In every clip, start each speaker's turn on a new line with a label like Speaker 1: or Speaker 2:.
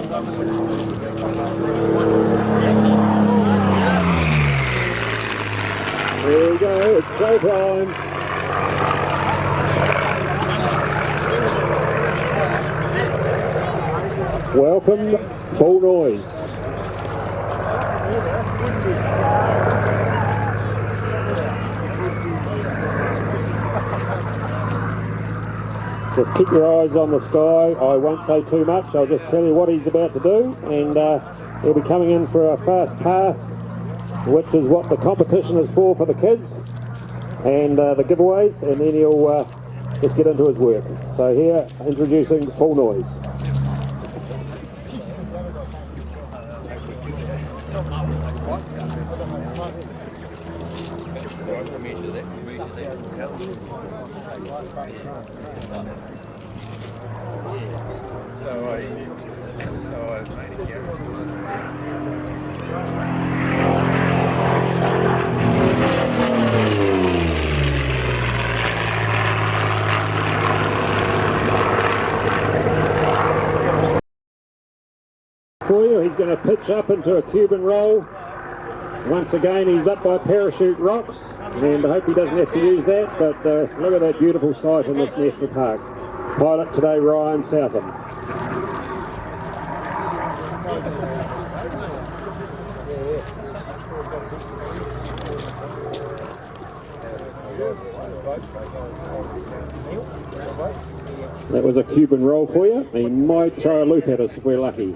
Speaker 1: There we go, it's showtime. Welcome, full noise. Just keep your eyes on the sky. I won't say too much, I'll just tell you what he's about to do, and he'll be coming in for a fast pass, which is what the competition is for the kids, and the giveaways, and then he'll just get into his work. So here, introducing full noise. For you, he's going to pitch up into a Cuban roll. Once again, he's up by parachute rocks, and I hope he doesn't have to use that, but look at that beautiful sight in this national park. Pilot today, Ryan Southam. That was a Cuban roll for you. He might throw a loop at us if we're lucky.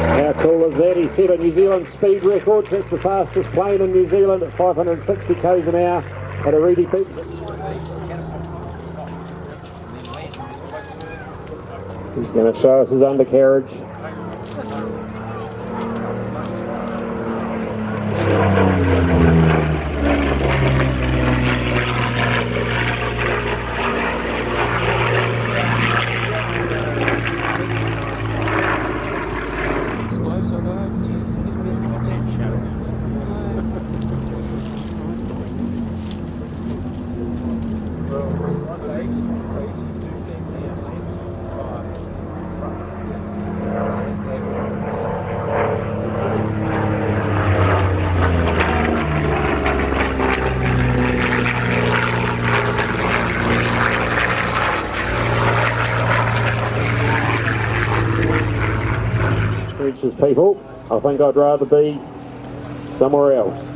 Speaker 1: How cool is that? He set a New Zealand speed record, so it's the fastest plane in New Zealand at 560 k's an hour at a reedy peak. He's going to show us his undercarriage. People, I think I'd rather be somewhere else.